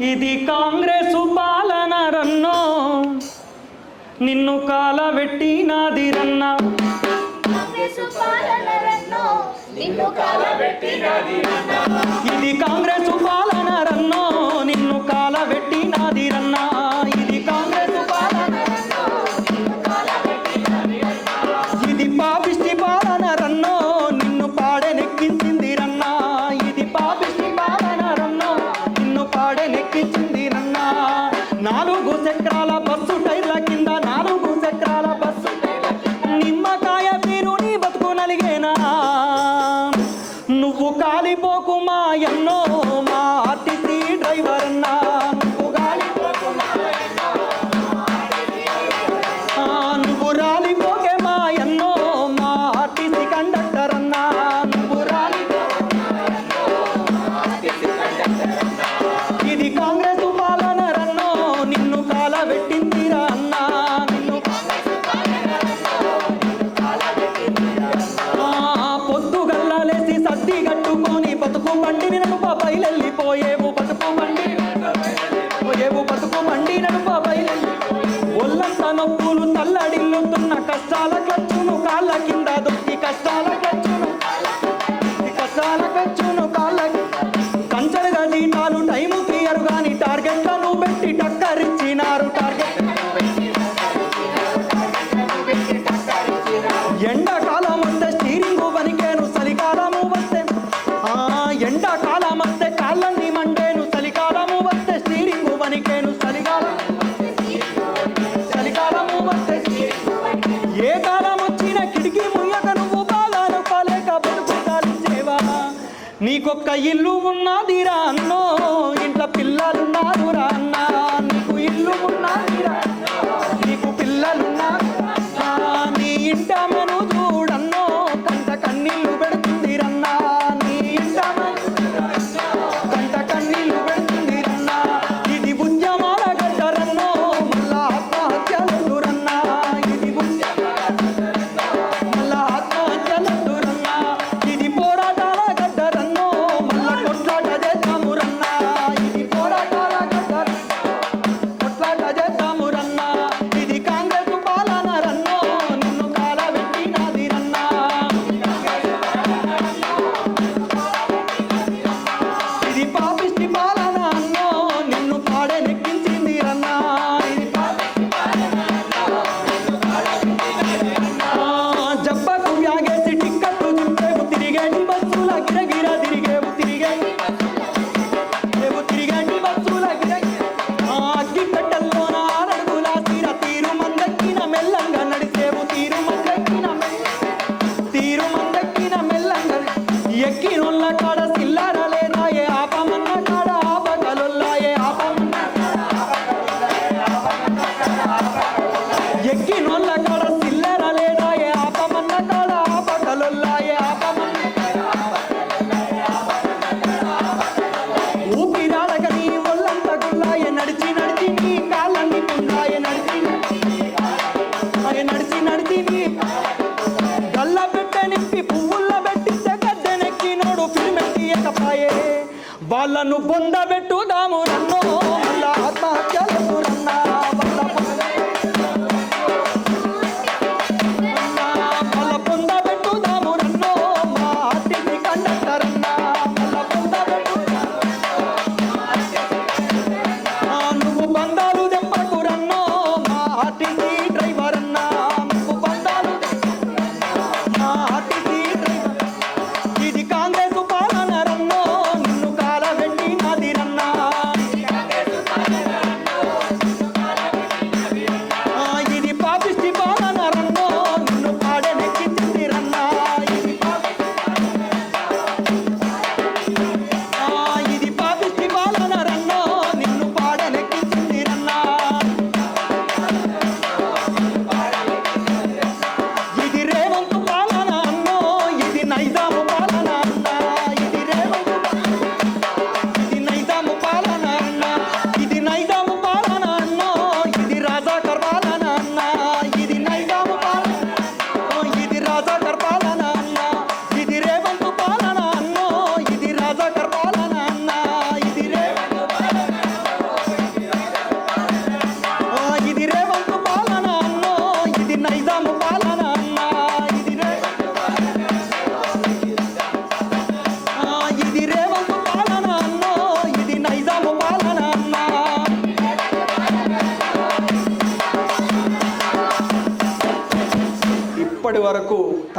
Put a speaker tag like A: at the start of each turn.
A: ఇది కాంగ్రెస్ పాలన రన్నో నిన్ను కాలబెట్టినాది రన్న ఇది కాంగ్రెస్ పాలన రన్నో నిన్ను కాలబెట్టినాది రన్న ఇది కాంగ్రెస్ పాలన ఇది పాపిష్టి పాలన రన్నో నిన్ను పాడెనెక్కించింది రన్న ఇది పాపిష్టి పాలన రన్నో నిన్ను పాడెనెక్కించింది రన్న 4 చక్రాల బస్సు టైర్ల కింద 4 చక్రాల బస్సు నిమ్మకాయ తీరు నీ బతుకు నలిగేనా నువ్వు కాలిపోకు మా ఎన్నో మా ఆర్టీసీ డ్రైవర్ అన్నా నువ్వు నువ్వు రాలిపోకే మా ఎన్నో మా ఆర్టీసీ కండక్టర్ అన్నా నువ్వు ఇది కాంగ్రెస్ పాలన రన్నో నిన్ను కాలబెట్టిందిరా అన్నా నిన్ను పొద్దుగల్లాలేసి సర్ది కట్టుకొని బతుకు మండిని నడుప బయలెళ్ళిపోయేవు బతుకు మండి నడుప బయలెళ్ళి ఒళ్ళంతా నొప్పులు తల్లడిల్లుతున్న కష్టాల ఖర్చును కాళ్ళ కింద దొక్కి కష్టాల ఖర్చును కాళ్ళ కంచలుగా జీతాలు టైముకి అరుగాని టార్గెట్లను పెట్టి టక్కరిచ్చినారు ఎండాకాలం వస్తే స్టీరింగు వనికేను చలికాలము వస్తే ఎండాకాలం వస్తే కాళ్ళని మండేను చలికాలము వస్తే స్టీరింగు వనికేను చలికాలము వస్తే ఏ కాలం వచ్చిన కిటికీ ముయ్యక నువ్వు బాగాను పాలేక బతుకు కాలించేవా నీకొక్క ఇల్లు ఉన్నదిరా అన్నో ఇంట్లో పిల్లలున్నారురా అన్నా నీకు ఇల్లు ఉన్నదిరా నీకు పిల్లలున్నారు నీ ఇంట మను చూడన్నో కంట కన్నీళ్లు పెడుతుంది రన్నా నీ ఇంట కంట కన్నీళ్లు పెడుతుంది రన్నా ఇది ఉద్యమాల గడ్డరన్నో మళ్ళా ఆత్మహత్యలు రన్నా ఇది మళ్ళా ఆత్మహత్యలు రన్నా ఇది పోరాటాల గడ్డరన్నో మళ్ళా కొట్లాట చేద్దాము రన్నా ఇది పోరాటాల కొట్లాట చేద్దాము రన్నా ఇది కాంగ్రెస్ పాలన రన్నో నిన్ను కాలబెట్టినది రన్నా ఇది పాపిష్టి పాలన అన్నో నిన్ను పాడెనెక్కించింది రన్నా జబ్బకు వ్యాగేసి టిక్కట్లు చింపేవు తిరిగేటి బస్సుల గిరగిర తిరిగేటి బస్సుల అగ్గి పెట్టల్లోన అడుగుల తీరు మందక్కిన మెల్లంగా నడిసేవు తీరు మందక్కిన మెల్లంగా ఎక్కినోళ్ళ కాడ సిల్లార లేదా ఏ ఆపమన్న కాడ ఆపగలొల్లా ఏ ఎక్కినోళ్ళ కాడ సిల్లర లేదా ఏ ఆపమన్న కాడ ఆపగలొల్లా ఏ ఊపిరాడక నీ ఒళ్ళంత గుల్లాయ నడిచి నీ కాళ్ళని గుండాయ నడిచి నీ గల్ల పెట్టె నింపి పువ్వుల్లో పెట్టిస్తే గద్దెనెక్కినోడు ఫిల్మెక్కియకపాయే వాళ్ళను బొందబెట్టుదాము రన్నో మళ్ళా ఆత్మహత్యలు రన్నా మళ్ళా బొందబెట్టుదాము రన్నో మా ఆర్టీసీ కండక్టర్ అన్నా నువ్వు బంధాలు దెబ్బకు రన్నో మా ఆర్టీసీ డ్రైవర్ అన్నా నువ్వు బంధాలు మా ఆర్టీసీ డ్రైవర్ ఇది కాంగ్రెస్ పాలన రన్నో నిన్ను కాలబెట్టినది రన్నా ఇది పాపిష్టి పాలన రన్నో నిన్ను పాడెనెక్కించింది రన్నా ఇది పాపిష్టి పాలన రన్నో నిన్ను పాడెనెక్కించింది రన్నా ఇప్పటి వరకు